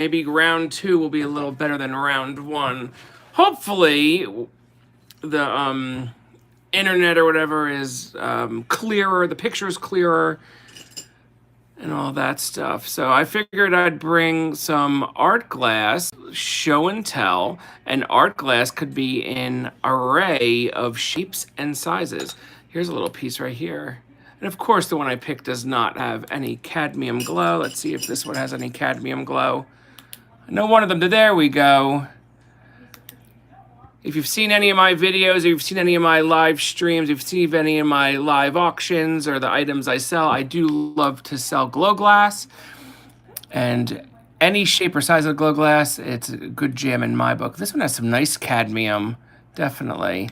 maybe round 2 will be a little better than round 1. Hopefully, the internet or whatever is clearer, the picture is clearer, and all that stuff. So I figured I'd bring some art glass, show and tell, and art glass could be an array of shapes and sizes. Here's a little piece right here. And of course, the one I picked does not have any cadmium glow. Let's see if this one has any cadmium glow. No, one of them. There we go. If you've seen any of my videos, if you've seen any of my live streams, if you've seen any of my live auctions or the items I sell, I do love to sell glow glass. And any shape or size of glow glass, it's a good jam in my book. This one has some nice cadmium, definitely.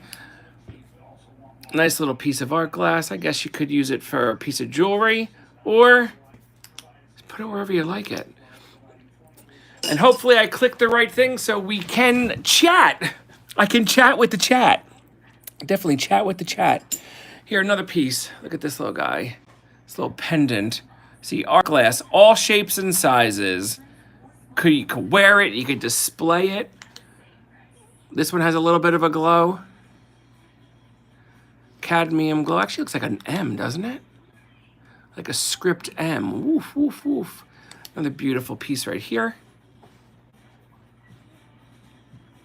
Nice little piece of art glass. I guess you could use it for a piece of jewelry or put it wherever you like it. And hopefully I clicked the right thing so we can chat. I can chat with the chat. Definitely chat with the chat. Here, another piece. Look at this little guy. This little pendant. See, art glass, all shapes and sizes. You could wear it, you could display it. This one has a little bit of a glow. Cadmium glow. Actually looks like an M, doesn't it? Like a script M. Woof, woof, woof. Another beautiful piece right here.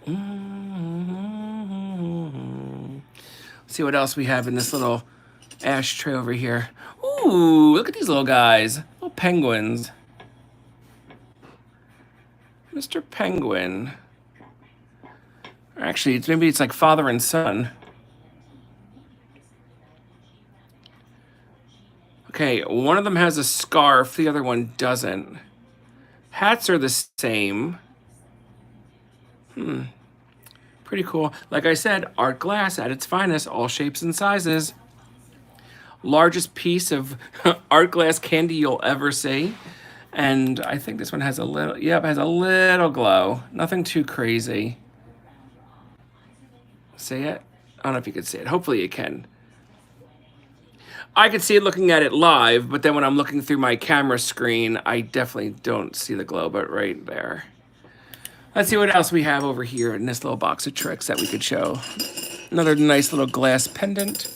Let's see what else we have in this little ashtray over here. Ooh, look at these little guys. Little penguins. Mr. Penguin. Actually, maybe it's like father and son. Okay, one of them has a scarf, the other one doesn't. Hats are the same. Pretty cool. Like I said, art glass at its finest, all shapes and sizes. Largest piece of art glass candy you'll ever see. And I think this one has a little, yep, has a little glow. Nothing too crazy. See it? I don't know if you can see it. Hopefully you can. I can see it looking at it live, but then when I'm looking through my camera screen, I definitely don't see the glow, but right there. Let's see what else we have over here in this little box of tricks that we could show. Another nice little glass pendant.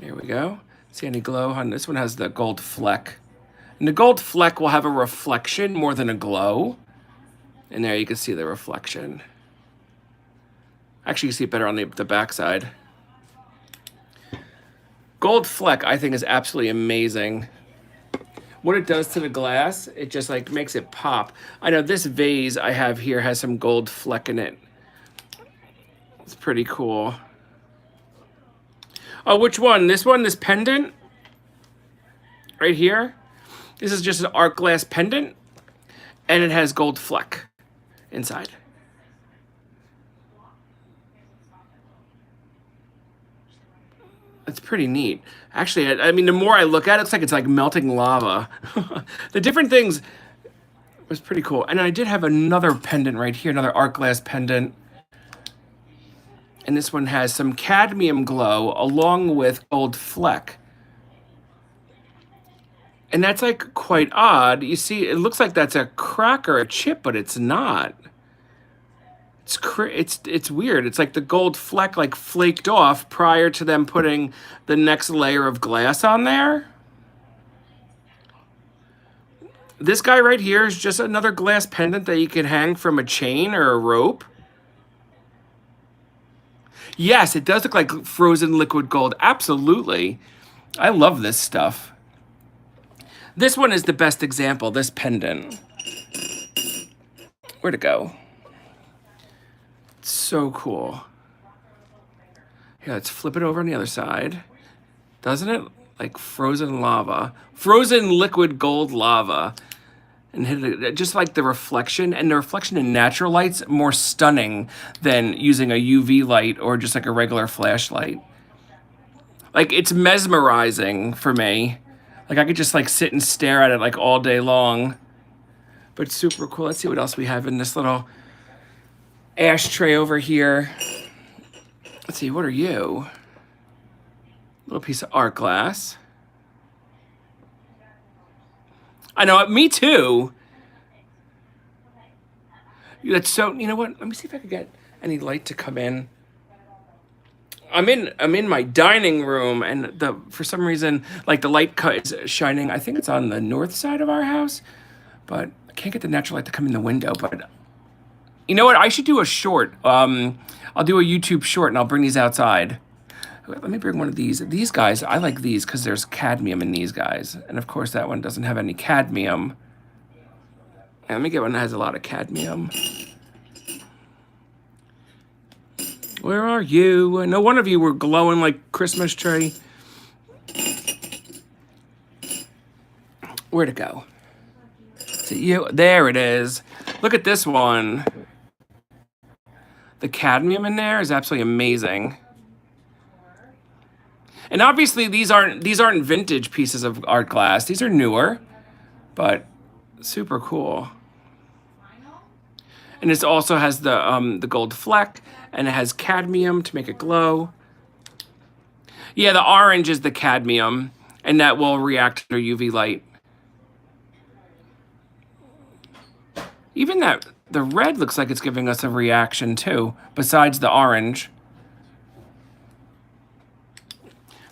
Here we go. See any glow on this one? Has the gold fleck. And the gold fleck will have a reflection more than a glow. And there you can see the reflection. Actually, you see it better on the back side. Gold fleck, I think, is absolutely amazing. What it does to the glass, it just like makes it pop. I know this vase I have here has some gold fleck in it. It's pretty cool. Oh, which one? This one, this pendant? Right here? This is just an art glass pendant, and it has gold fleck inside. It's pretty neat. Actually, I mean, the more I look at it, it's like melting lava. The different things was pretty cool. And I did have another pendant right here, another art glass pendant. And this one has some cadmium glow along with gold fleck. And that's like quite odd. You see, it looks like that's a crack or a chip, but it's not. It's weird. It's like the gold fleck like flaked off prior to them putting the next layer of glass on there. This guy right here is just another glass pendant that you can hang from a chain or a rope. Yes, it does look like frozen liquid gold. Absolutely. I love this stuff. This one is the best example, this pendant. Where'd it go? So cool. Here, let's flip it over on the other side. Doesn't it? Like frozen lava. Frozen liquid gold lava. And hit it, just like the reflection, and the reflection in natural light's more stunning than using a UV light or just like a regular flashlight. Like, it's mesmerizing for me. Like, I could just like sit and stare at it like all day long. But super cool. Let's see what else we have in this little ashtray over here. Let's see, what are you? Little piece of art glass. I know, me too. That's so. You know what? Let me see if I could get any light to come in. I'm in my dining room, and the for some reason, like the light cut is shining. I think it's on the north side of our house, but I can't get the natural light to come in the window. But you know what? I should do a short. I'll do a YouTube short, and I'll bring these outside. Let me bring one of these. These guys, I like these because there's cadmium in these guys, and of course that one doesn't have any cadmium. And let me get one that has a lot of cadmium. Where are you? No one of you were glowing like Christmas tree. Where'd it go? Is it you? There it is. Look at this one. The cadmium in there is absolutely amazing. And obviously these aren't vintage pieces of art glass. These are newer, but super cool. And this also has the gold fleck, and it has cadmium to make it glow. Yeah, the orange is the cadmium, and that will react to UV light. Even the red looks like it's giving us a reaction too, besides the orange.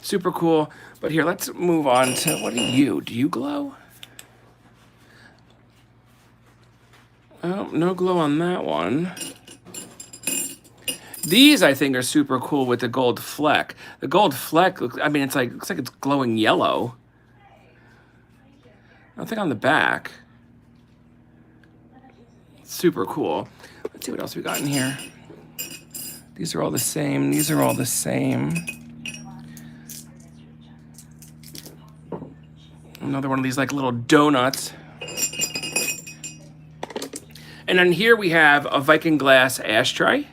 Super cool. But here, let's move on to, what are you? Do you glow? Oh, no glow on that one. These, I think, are super cool with the gold fleck. The gold fleck, looks like it's glowing yellow. Nothing on the back. Super cool. Let's see what else we got in here. These are all the same. These are all the same. Another one of these like little donuts. And then here we have a Viking glass ashtray.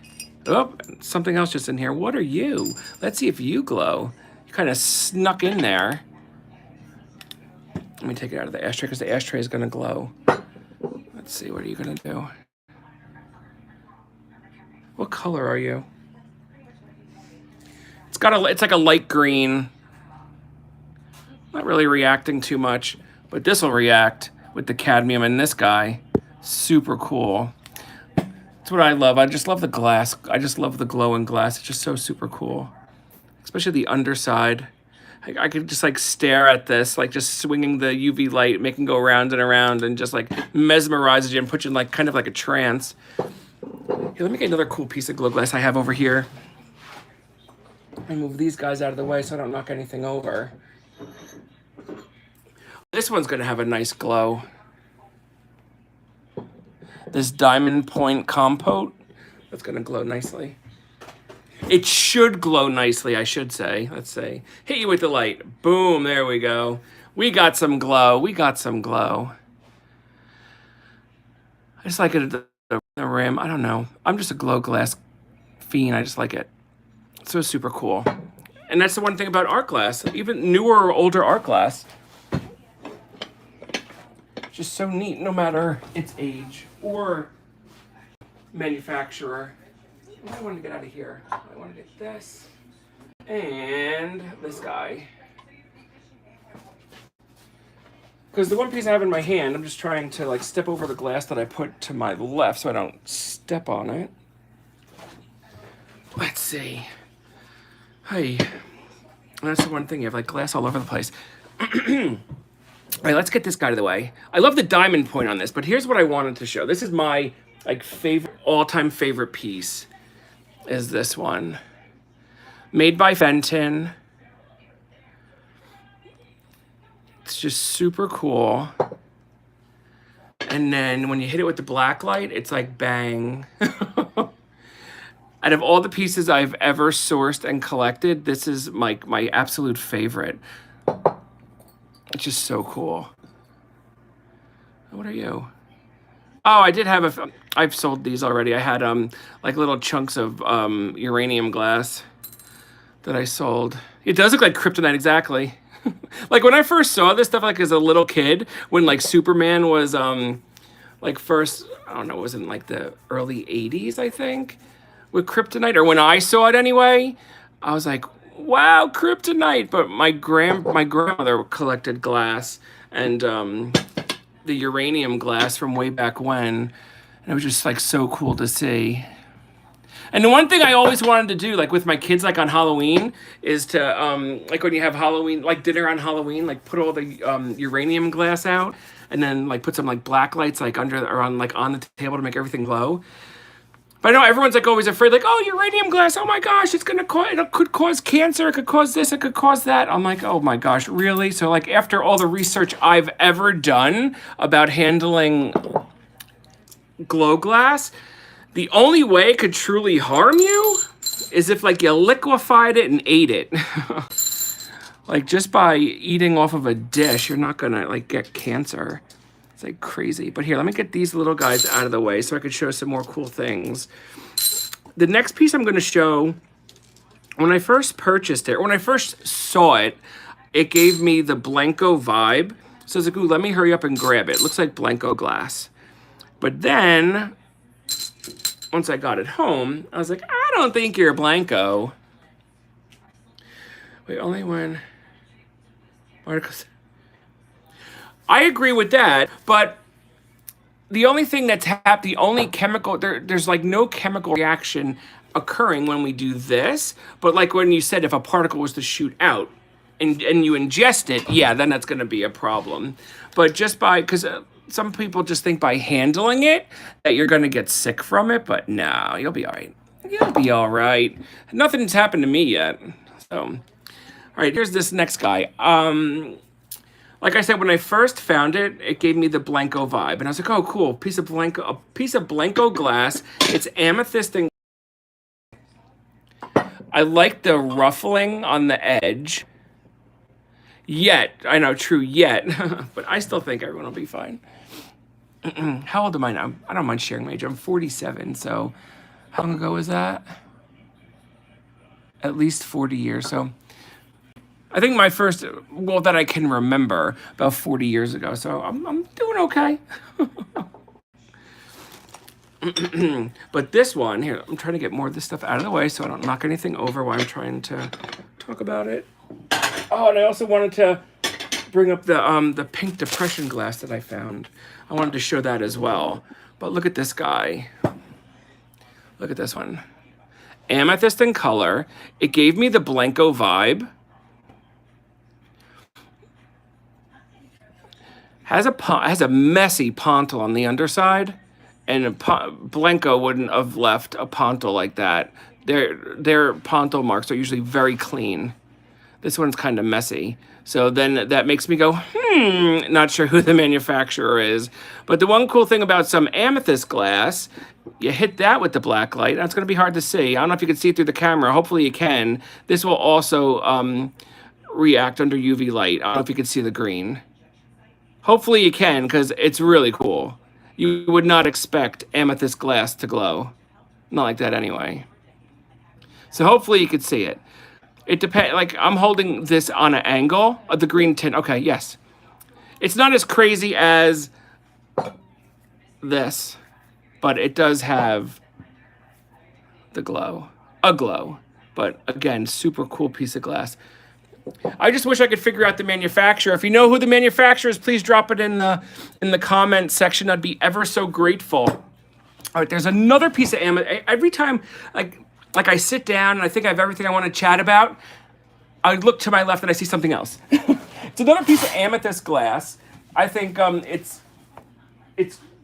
Oh, something else just in here. What are you? Let's see if you glow. You kind of snuck in there. Let me take it out of the ashtray because the ashtray is going to glow. Let's see, what are you going to do? What color are you? It's like a light green. Not really reacting too much, but this will react with the cadmium in this guy. Super cool. That's what I love. I just love the glass. I just love the glowing glass. It's just so super cool. Especially the underside. I could just like stare at this, like just swinging the UV light, making go around and around, and just like mesmerizes you and puts you in like kind of like a trance. Here, let me get another cool piece of glow glass I have over here. I move these guys out of the way so I don't knock anything over. This one's gonna have a nice glow. This diamond point compote, that's gonna glow nicely. It should glow nicely, I should say. Let's say, hit you with the light. Boom, there we go. We got some glow, we got some glow. I just like it at the rim, I don't know. I'm just a glow glass fiend, I just like it. So super cool. And that's the one thing about art glass, even newer or older art glass. Just so neat, no matter its age or manufacturer. I want to get out of here. I want to get this and this guy. Because the one piece I have in my hand, I'm just trying to like step over the glass that I put to my left so I don't step on it. Let's see. Hey, that's the one thing, you have like glass all over the place. All right, let's get this guy out of the way. I love the diamond point on this, but here's what I wanted to show. This is my like favorite, all-time favorite piece, is this one. Made by Fenton. It's just super cool. And then when you hit it with the black light, it's like bang. Out of all the pieces I've ever sourced and collected, this is my absolute favorite. It's just so cool. What are you? Oh, I did have I've sold these already. I had like little chunks of uranium glass that I sold. It does look like kryptonite, exactly. Like when I first saw this stuff, like as a little kid, when like Superman was like first, I don't know, it was in like the early 80s, I think, with kryptonite, or when I saw it anyway, I was like, wow, kryptonite. But my grandmother collected glass, and the uranium glass from way back when, And it was just like so cool to see. And the one thing I always wanted to do, like with my kids, like on Halloween, is to like when you have Halloween, like dinner on Halloween, like put all the uranium glass out, and then like put some like black lights like under or on like on the table to make everything glow. But I know everyone's like always afraid, like, oh, uranium glass, oh my gosh, it's gonna cause, it could cause cancer, it could cause this, it could cause that. I'm like, oh my gosh, really? So like after all the research I've ever done about handling glow glass, the only way it could truly harm you is if like you liquefied it and ate it. Like just by eating off of a dish, you're not gonna like get cancer. It's like crazy. But here, let me get these little guys out of the way so I could show some more cool things. The next piece I'm gonna show, when I first purchased it, or when I first saw it, it gave me the Blenko vibe. So I was like, ooh, let me hurry up and grab it. It looks like Blenko glass. But then, once I got it home, I was like, I don't think you're Blenko. Wait, only when articles. I agree with that, but the only thing that's the only chemical, there's like no chemical reaction occurring when we do this. But like when you said, if a particle was to shoot out and you ingest it, yeah, then that's going to be a problem. But just because some people just think by handling it that you're going to get sick from it, but no, you'll be all right. You'll be all right. Nothing's happened to me yet. So, all right, here's this next guy. Like I said, when I first found it, it gave me the Blenko vibe, and I was like, "Oh, cool! A piece of Blenko glass. It's amethyst and I like the ruffling on the edge. Yet, I know, true, yet, but I still think everyone will be fine. How old am I now? I don't mind sharing my age. I'm 47. So, how long ago was that? At least 40 years. So." I think my first, well, that I can remember, about 40 years ago. So I'm doing okay. But this one here, I'm trying to get more of this stuff out of the way so I don't knock anything over while I'm trying to talk about it. Oh, and I also wanted to bring up the pink depression glass that I found. I wanted to show that as well. But look at this guy. Look at this one. Amethyst in color. It gave me the Blenko vibe. Has a messy pontil on the underside, and Blenko wouldn't have left a pontil like that. Their pontil marks are usually very clean. This one's kind of messy. So then that makes me go, not sure who the manufacturer is. But the one cool thing about some amethyst glass, you hit that with the black light, and it's going to be hard to see. I don't know if you can see through the camera. Hopefully you can. This will also react under UV light. I don't know if you can see the green. Hopefully you can, because it's really cool. You would not expect amethyst glass to glow. Not like that anyway. So hopefully you could see it. It depends, like I'm holding this on an angle of the green tint. Okay, yes. It's not as crazy as this, but it does have the glow. A glow. But again, super cool piece of glass. I just wish I could figure out the manufacturer. If you know who the manufacturer is, please drop it in the comment section. I'd be ever so grateful. All right, there's another piece of amethyst. Every time, like I sit down and I think I have everything I want to chat about, I look to my left and I see something else. It's another piece of amethyst glass. I think it's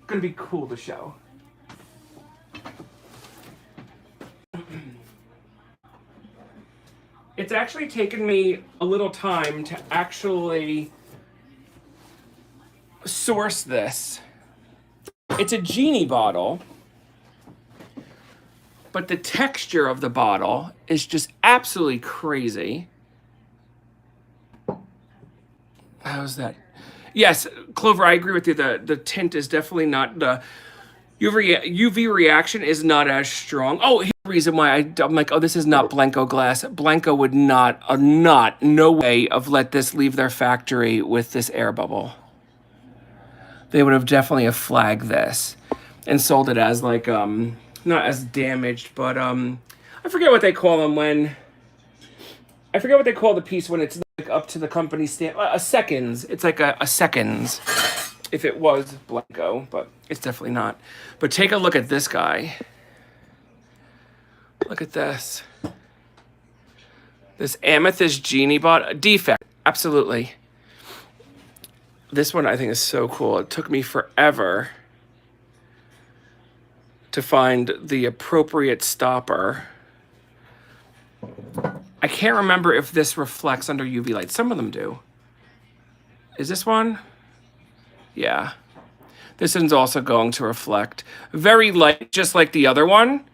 gonna be cool to show. It's actually taken me a little time to actually source this. It's a genie bottle, but the texture of the bottle is just absolutely crazy. How's that? Yes, Clover, I agree with you. The tint is definitely not the UV reaction is not as strong. Oh, here's the reason why I'm like, oh, this is not Blenko glass. Blenko would no way have let this leave their factory with this air bubble. They would have definitely flagged this and sold it as like, not as damaged, but I forget what they call them I forget what they call the piece when it's like up to the company stand. A seconds. It's like a seconds. if it was Blanco, but it's definitely not. But take a look at this guy. Look at this. This Amethyst Genie bot, defect, absolutely. This one I think is so cool. It took me forever to find the appropriate stopper. I can't remember if this reflects under UV light. Some of them do. Is this one? Yeah. This one's also going to reflect. Very light, just like the other one.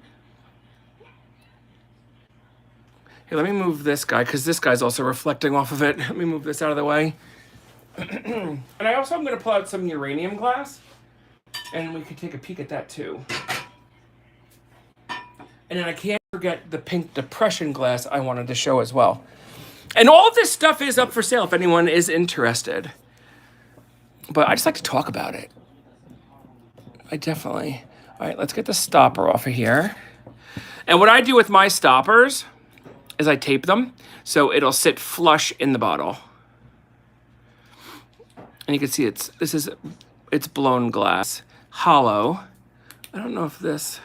Here, let me move this guy, because this guy's also reflecting off of it. Let me move this out of the way. And I also am going to pull out some uranium glass, and we can take a peek at that too. And then I can't forget the pink depression glass I wanted to show as well. And all of this stuff is up for sale if anyone is interested. But I just like to talk about it. I definitely. All right, let's get the stopper off of here. And what I do with my stoppers is I tape them so it'll sit flush in the bottle. And you can see it's blown glass, hollow. I don't know if this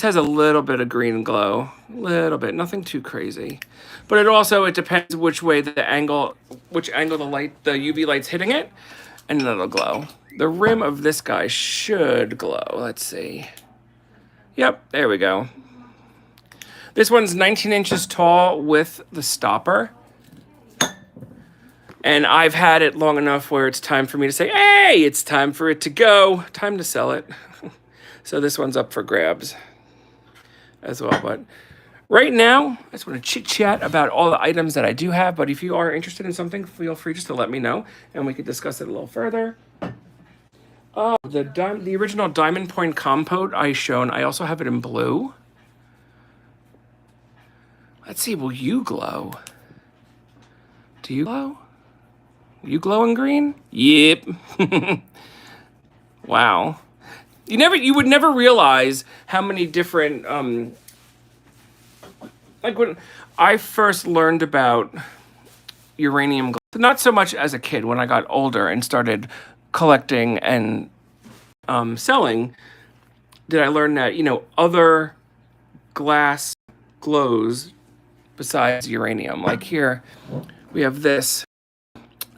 has a little bit of green glow, little bit, nothing too crazy. But it depends which way the angle, which angle the UV light's hitting it, and then it'll glow. The rim of this guy should glow. Let's see. Yep, there we go. This one's 19 inches tall with the stopper. And I've had it long enough where it's time for me to say, hey, it's time for it to go. Time to sell it. So this one's up for grabs as well. But right now, I just want to chit chat about all the items that I do have. But if you are interested in something, feel free just to let me know and we could discuss it a little further. Oh, the original Diamond Point Compote I shown, I also have it in blue. Let's see, will you glow? Do you glow? You glow in green? Yep. Wow. You would never realize how many different like when I first learned about uranium glass, not so much as a kid, when I got older and started collecting and selling, did I learn that, other glass glows besides uranium. Like here, we have this.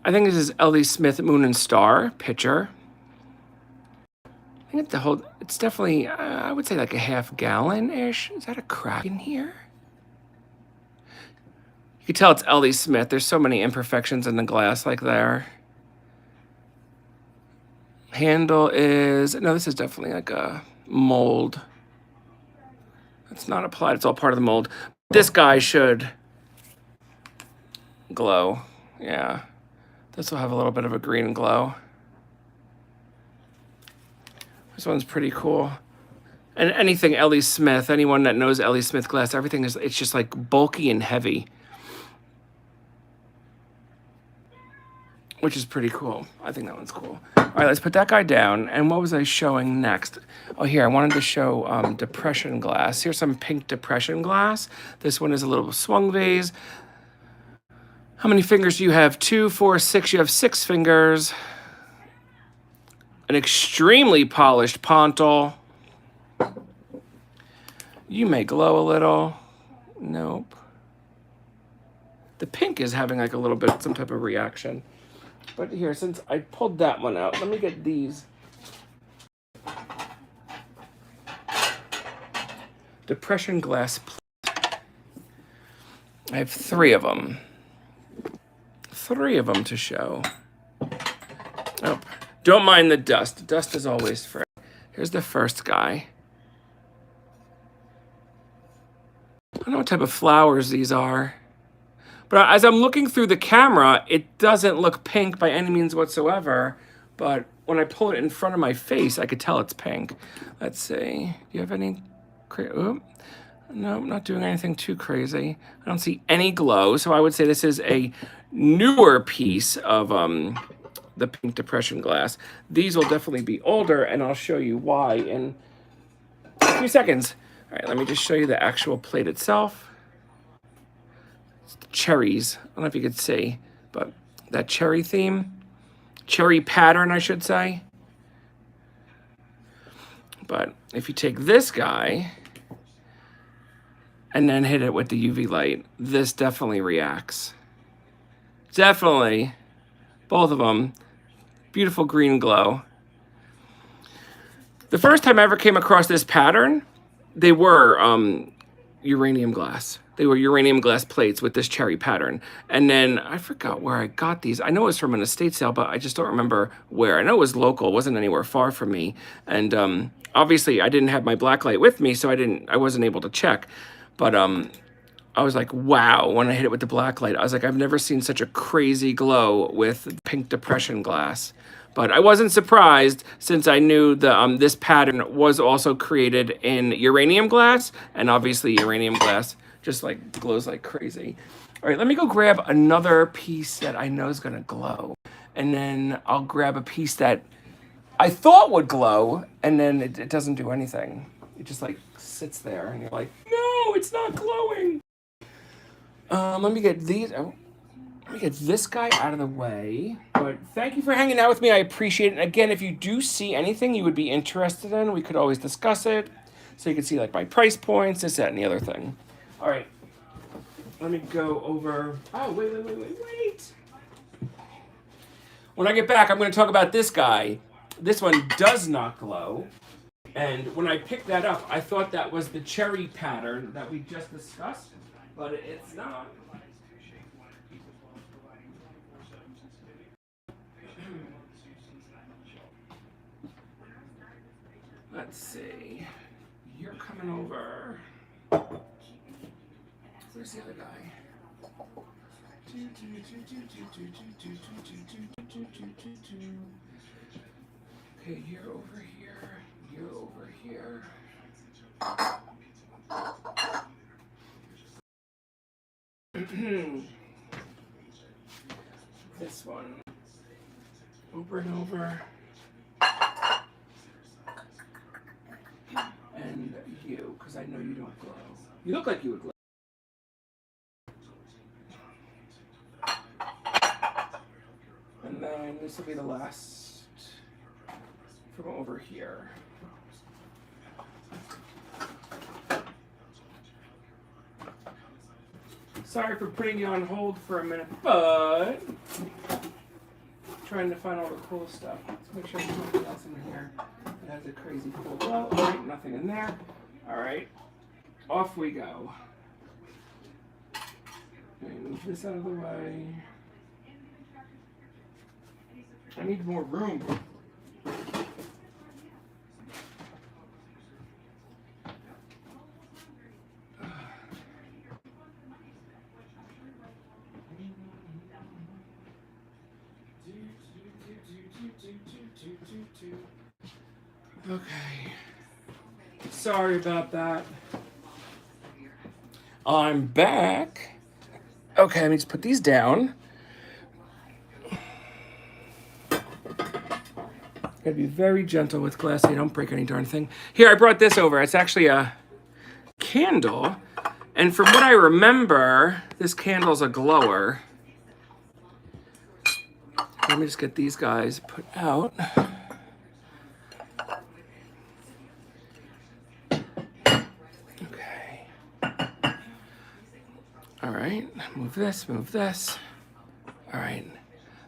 I think this is L.D. Smith Moon and Star pitcher. I think it's definitely, I would say like a half gallon-ish. Is that a crack in here? You can tell it's L.D. Smith. There's so many imperfections in the glass like there. Handle is, no, this is definitely like a mold. It's not applied, it's all part of the mold. This guy should glow, yeah. This will have a little bit of a green glow. This one's pretty cool. And anything L.E. Smith, anyone that knows L.E. Smith glass, it's just like bulky and heavy. Which is pretty cool. I think that one's cool. All right, let's put that guy down. And what was I showing next? Oh, here, I wanted to show depression glass. Here's some pink depression glass. This one is a little swung vase. How many fingers do you have? 2, 4, 6. You have 6 fingers. An extremely polished pontal. You may glow a little. Nope. The pink is having like a little bit, some type of reaction. But here, since I pulled that one out, let me get these. Depression glass plate. I have 3 of them. 3 of them to show. Oh, don't mind the dust. Dust is always fresh. Here's the first guy. I don't know what type of flowers these are. But as I'm looking through the camera, it doesn't look pink by any means whatsoever. But when I pull it in front of my face, I could tell it's pink. Let's see. Do you have any? No, not doing anything too crazy. I don't see any glow. So I would say this is a newer piece of the pink depression glass. These will definitely be older, and I'll show you why in a few seconds. All right, let me just show you the actual plate itself. Cherries. I don't know if you could see, but that cherry theme cherry pattern, I should say. But if you take this guy and then hit it with the UV light, this definitely reacts. Definitely. Both of them. Beautiful green glow. The first time I ever came across this pattern, they were uranium glass. They were uranium glass plates with this cherry pattern. And then I forgot where I got these. I know it was from an estate sale, but I just don't remember where. I know it was local. It wasn't anywhere far from me. And obviously I didn't have my black light with me, so I wasn't able to check. But I was like, wow, when I hit it with the black light. I was like, I've never seen such a crazy glow with pink depression glass. But I wasn't surprised since I knew this pattern was also created in uranium glass. And obviously uranium glass just like glows like crazy. All right, let me go grab another piece that I know is gonna glow. And then I'll grab a piece that I thought would glow, and then it doesn't do anything. It just like sits there and you're like, no, it's not glowing. Let me get these. Let me get this guy out of the way. But thank you for hanging out with me. I appreciate it. And again, if you do see anything you would be interested in, we could always discuss it. So you can see like my price points, this, that, and the other thing. All right. Let me go over. Oh, wait. When I get back, I'm going to talk about this guy. This one does not glow. And when I picked that up, I thought that was the cherry pattern that we just discussed, but it's not. Let's see. You're coming over. Where's the other guy? Okay, you're over here. You're over here. This one. Over and over. And you, because I know you don't glow. You look like you would glow. And then this will be the last from over here. Sorry for putting you on hold for a minute, but trying to find all the cool stuff. Let's make sure there's nothing else in here that has a crazy cool glow. All right, nothing in there. All right, off we go. Okay, move this out of the way. I need more room. Okay. Sorry about that. I'm back. Okay, let me just put these down. Gotta be very gentle with glass so you don't break any darn thing. Here, I brought this over. It's actually a candle. And from what I remember, this candle's a glower. Let me just get these guys put out. Okay. All right, move this, move this. All right.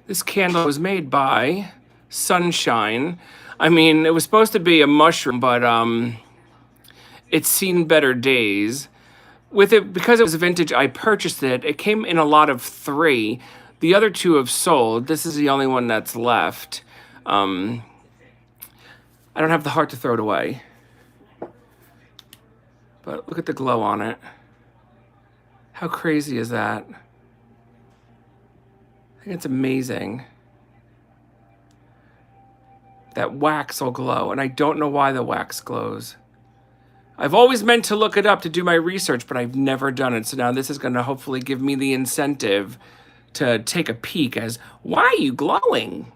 This candle was made by Sunshine. I mean, it was supposed to be a mushroom, but it's seen better days. With it, because it was vintage, I purchased it. It came in a lot of 3. The other 2 have sold. This is the only one that's left. I don't have the heart to throw it away. But look at the glow on it. How crazy is that? I think it's amazing. That wax will glow, and I don't know why the wax glows. I've always meant to look it up to do my research, but I've never done it. So now this is going to hopefully give me the incentive to take a peek as, why are you glowing?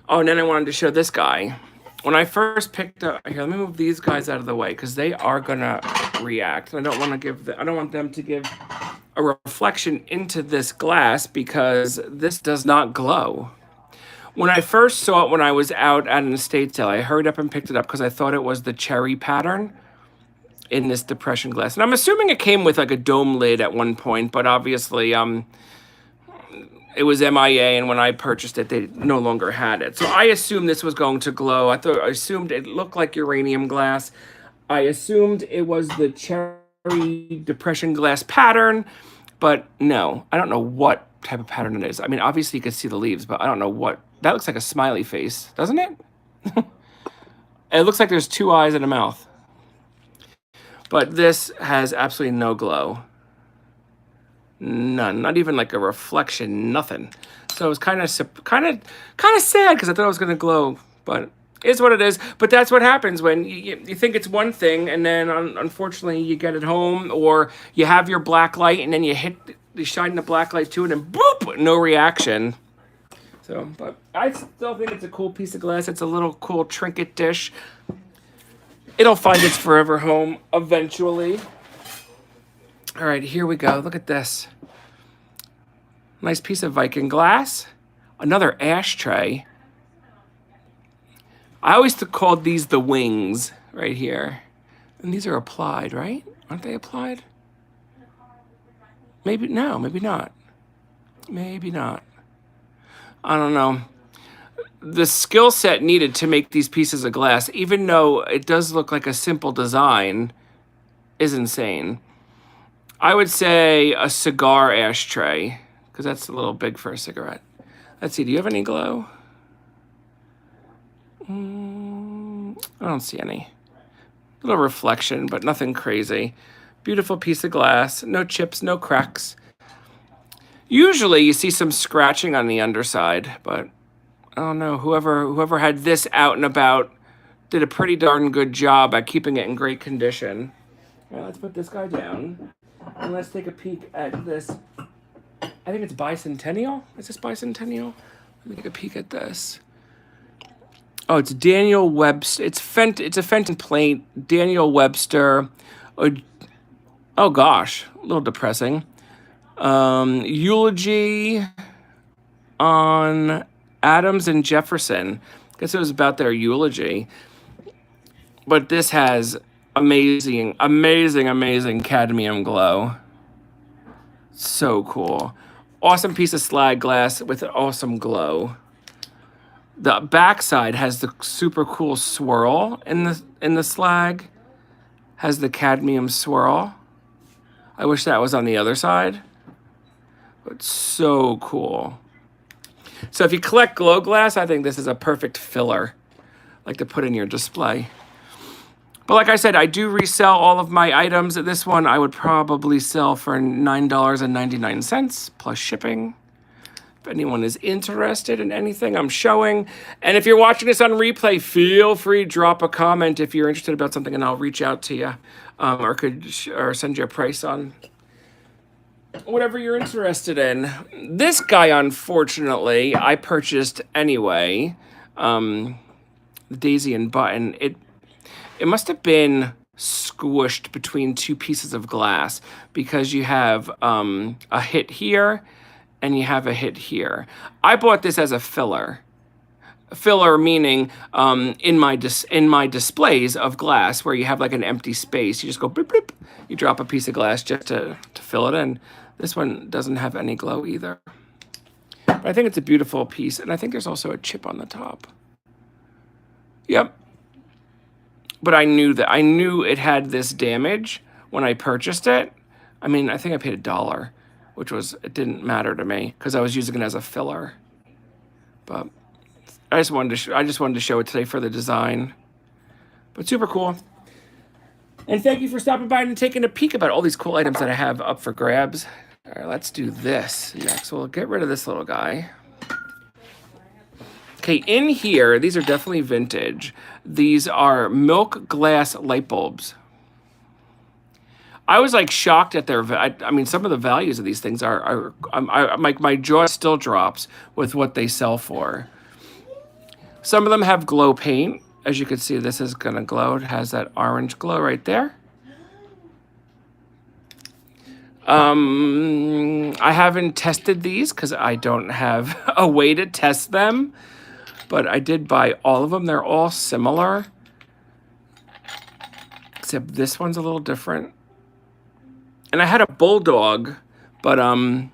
Oh, and then I wanted to show this guy. When I first picked up, here, let me move these guys out of the way because they are going to react. I don't want them to give a reflection into this glass because this does not glow. When I first saw it when I was out at an estate sale, I hurried up and picked it up because I thought it was the cherry pattern in this depression glass. And I'm assuming it came with like a dome lid at one point, but obviously it was MIA, and when I purchased it, they no longer had it. So I assumed this was going to glow. I assumed it looked like uranium glass. I assumed it was the cherry depression glass pattern, but no, I don't know what type of pattern it is. I mean, obviously you can see the leaves, but I don't know what. That looks like a smiley face, doesn't it? It looks like there's two eyes and a mouth. But this has absolutely no glow. None, not even like a reflection, nothing. So it was kind of sad because I thought it was gonna glow, but it's what it is. But that's what happens when you think it's one thing, and then unfortunately you get it home, or you have your black light, and then you shine the black light to it, and boop, no reaction. So, but I still think it's a cool piece of glass. It's a little cool trinket dish. It'll find its forever home eventually. All right, here we go. Look at this. Nice piece of Viking glass. Another ashtray. I always called these the wings right here. And these are applied, right? Aren't they applied? Maybe, no, maybe not. Maybe not. I don't know. The skill set needed to make these pieces of glass, even though it does look like a simple design, is insane. I would say a cigar ashtray, because that's a little big for a cigarette. Let's see, do you have any glow? I don't see any. A little reflection, but nothing crazy. Beautiful piece of glass, no chips, no cracks. Usually you see some scratching on the underside, but I don't know, whoever had this out and about did a pretty darn good job at keeping it in great condition. All right, let's put this guy down. And let's take a peek at this. I think it's Bicentennial. Is this Bicentennial? Let me take a peek at this. Oh, it's Daniel Webster. It's a Fenton plate. Daniel Webster. Oh gosh, a little depressing. Eulogy on Adams and Jefferson. I guess it was about their eulogy. But this has amazing cadmium glow. So cool. Awesome piece of slag glass with an awesome glow. The backside has the super cool swirl in the slag. Has the cadmium swirl. I wish that was on the other side. But so cool. So if you collect glow glass, I think this is a perfect filler, like to put in your display. But like I said, I do resell all of my items. This one I would probably sell for $9.99 plus shipping. If anyone is interested in anything I'm showing. And if you're watching this on replay, feel free to drop a comment if you're interested about something, and I'll reach out to you or send you a price on whatever you're interested in. This guy, unfortunately, I purchased anyway. The Daisy and Button. It must have been squished between two pieces of glass because you have a hit here and you have a hit here. I bought this as a filler. Filler meaning in my displays of glass where you have like an empty space. You just go bloop, bloop. You drop a piece of glass just to fill it in. This one doesn't have any glow either. But I think it's a beautiful piece, and I think there's also a chip on the top. Yep. But I knew it had this damage when I purchased it. I mean, I think I paid $1, it didn't matter to me because I was using it as a filler. But I just wanted to show it today for the design. But super cool. And thank you for stopping by and taking a peek about all these cool items that I have up for grabs. All right, let's do this next. We'll get rid of this little guy. Okay, in here, these are definitely vintage. These are milk glass light bulbs. I was like shocked at their, I mean, some of the values of these things are my jaw still drops with what they sell for. Some of them have glow paint. As you can see, this is gonna glow. It has that orange glow right there. I haven't tested these because I don't have a way to test them, but I did buy all of them. They're all similar, except this one's a little different. And I had a bulldog, but I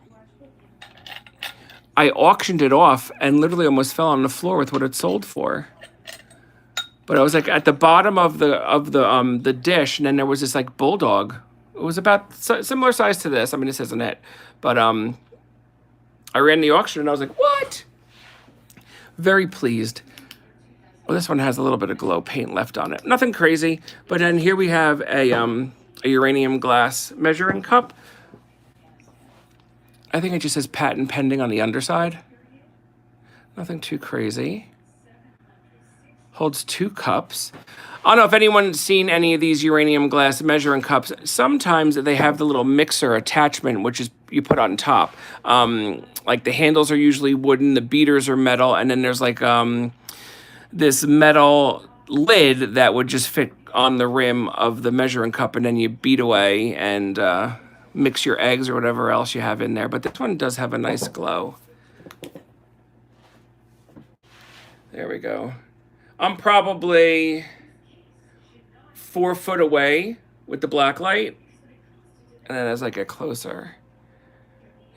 auctioned it off and literally almost fell on the floor with what it sold for. But I was like at the bottom of the dish, and then there was this like bulldog. It was about similar size to this. I mean, this isn't it, but I ran the auction and I was like, what? Very pleased. Well, this one has a little bit of glow paint left on it. Nothing crazy. But then here we have a uranium glass measuring cup. I think it just says patent pending on the underside. Nothing too crazy. Holds 2 cups. I don't know if anyone's seen any of these uranium glass measuring cups. Sometimes they have the little mixer attachment, which is you put on top. Like the handles are usually wooden, the beaters are metal, and then there's like this metal lid that would just fit on the rim of the measuring cup, and then you beat away and mix your eggs or whatever else you have in there. But this one does have a nice glow. There we go. I'm probably 4 foot away with the black light. And then as I get closer,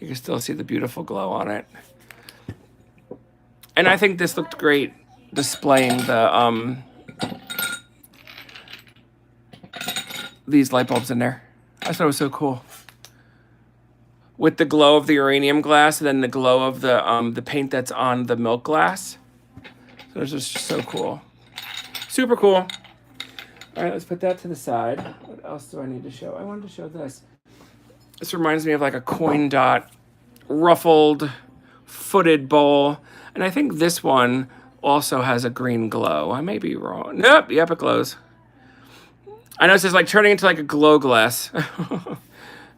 you can still see the beautiful glow on it. And I think this looked great displaying the these light bulbs in there. I thought it was so cool. With the glow of the uranium glass and then the glow of the paint that's on the milk glass. So it's just so cool. Super cool. All right, let's put that to the side. What else do I need to show? I wanted to show this. This reminds me of like a coin dot ruffled footed bowl. And I think this one also has a green glow. I may be wrong. Nope, yep, it glows. I know this is like turning into like a glow glass.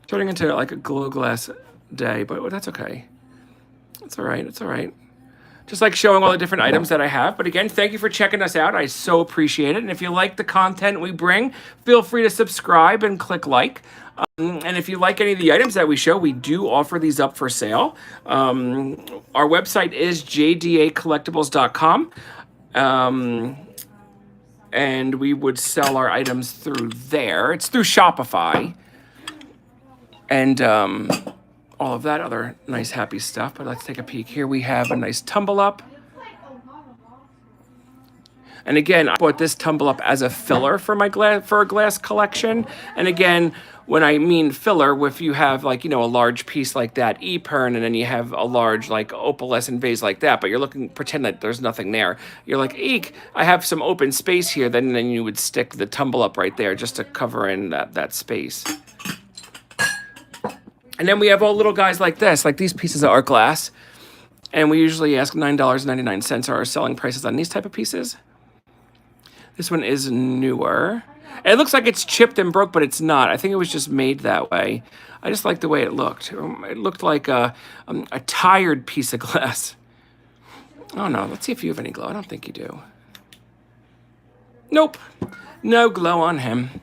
Turning into like a glow glass day, but that's okay. It's all right, it's all right. Just like showing all the different items that I have. But again, thank you for checking us out. I so appreciate it. And if you like the content we bring, feel free to subscribe and click like. And if you like any of the items that we show, we do offer these up for sale. Our website is jdacollectibles.com. And we would sell our items through there. It's through Shopify. And all of that other nice happy stuff. But let's take a peek. Here we have a nice tumble up. And again, I bought this tumble up as a filler for my glass collection. And again, when I mean filler, if you have like, you know, a large piece like that Epergne, and then you have a large like opalescent vase like that, but you're looking, pretend that there's nothing there. You're like, eek, I have some open space here. Then you would stick the tumble up right there just to cover in that space. And then we have all little guys like this, like these pieces of art glass. And we usually ask $9.99 are our selling prices on these type of pieces. This one is newer. And it looks like it's chipped and broke, but it's not. I think it was just made that way. I just like the way it looked. It looked like a tired piece of glass. Oh no, let's see if you have any glow. I don't think you do. Nope, no glow on him.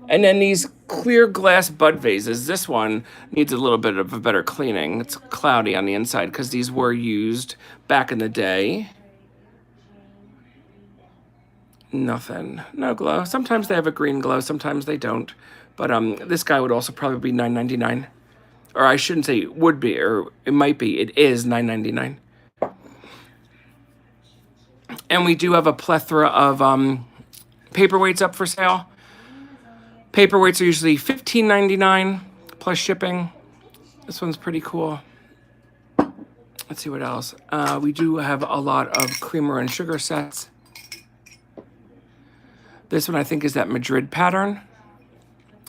And then these clear glass bud vases. This one needs a little bit of a better cleaning. It's cloudy on the inside because these were used back in the day. Nothing, no glow. Sometimes they have a green glow, sometimes they don't. But this guy would also probably be $9.99. Or I shouldn't say it would be, or it might be. It is $9.99. And we do have a plethora of paperweights up for sale. Paperweights are usually $15.99 plus shipping. This one's pretty cool. Let's see what else. We do have a lot of creamer and sugar sets. This one I think is that Madrid pattern.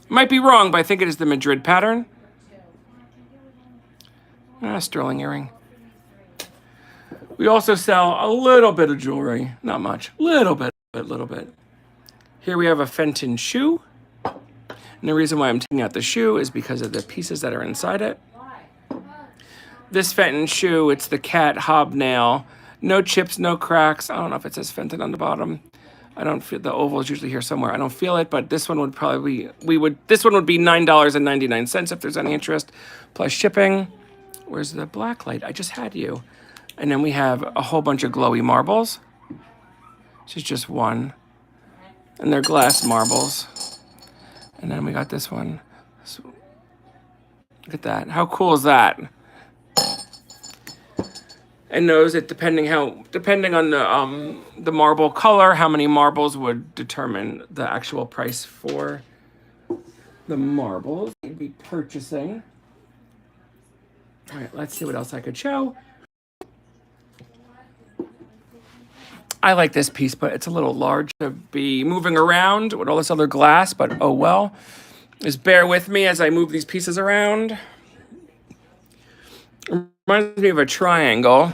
Might be wrong, but I think it is the Madrid pattern. Sterling earring. We also sell a little bit of jewelry. Not much. Little bit. Here we have a Fenton shoe. And the reason why I'm taking out the shoe is because of the pieces that are inside it. This Fenton shoe, it's the cat hobnail. No chips, no cracks. I don't know if it says Fenton on the bottom. I don't feel the oval is usually here somewhere. I don't feel it, but this one would probably this one would be $9.99 if there's any interest, plus shipping. Where's the black light? I just had you. And then we have a whole bunch of glowy marbles. This is just one. And they're glass marbles. And then we got this one. So, look at that. How cool is that? And knows that depending on the marble color, how many marbles would determine the actual price for the marbles you'd be purchasing. All right, let's see what else I could show. I like this piece, but it's a little large to be moving around with all this other glass, but oh well. Just bear with me as I move these pieces around. Reminds me of a triangle.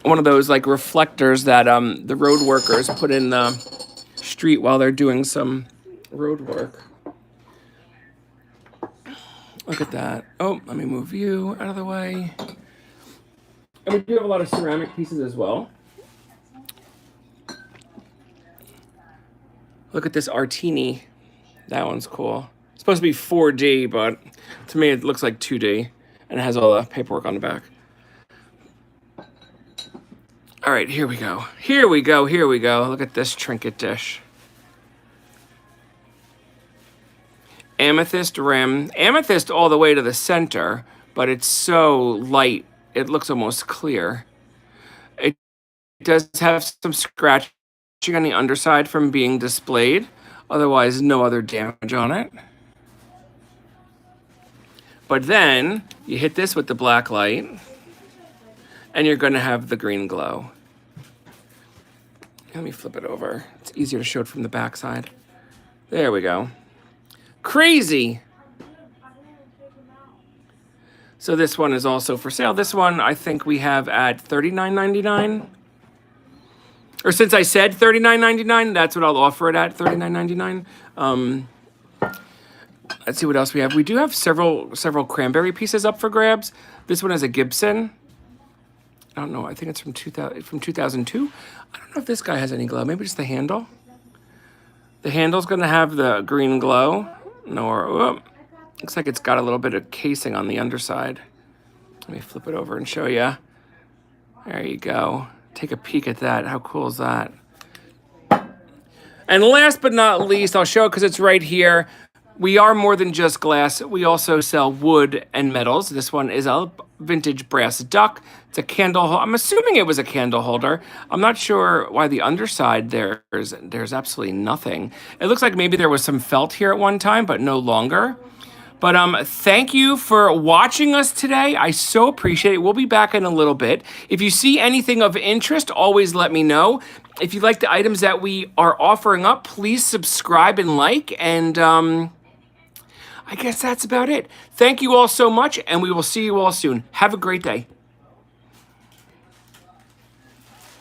One of those like reflectors that the road workers put in the street while they're doing some road work. Look at that. Oh, let me move you out of the way. And we do have a lot of ceramic pieces as well. Look at this Artini. That one's cool. It's supposed to be 4D, but to me it looks like 2D. And it has all the paperwork on the back. All right, here we go. Here we go, here we go. Look at this trinket dish. Amethyst rim. Amethyst all the way to the center, but it's so light, it looks almost clear. It does have some scratching on the underside from being displayed. Otherwise, no other damage on it. But then you hit this with the black light and you're gonna have the green glow. Let me flip it over. It's easier to show it from the back side. There we go. Crazy. So this one is also for sale. This one I think we have at $39.99. Or since I said $39.99, that's what I'll offer it at, $39.99. Let's see what else we have. We do have several cranberry pieces up for grabs. This one has a Gibson. I don't know. I think it's from 2002. I don't know if this guy has any glow. Maybe just the handle. The handle's going to have the green glow. Looks like it's got a little bit of casing on the underside. Let me flip it over and show you. There you go. Take a peek at that. How cool is that? And last but not least, I'll show it because it's right here. We are more than just glass. We also sell wood and metals. This one is a vintage brass duck. It's a candle holder. I'm assuming it was a candle holder. I'm not sure why the underside there's absolutely nothing. It looks like maybe there was some felt here at one time, but no longer. But thank you for watching us today. I so appreciate it. We'll be back in a little bit. If you see anything of interest, always let me know. If you like the items that we are offering up, please subscribe and like. And I guess that's about it. Thank you all so much, and we will see you all soon. Have a great day.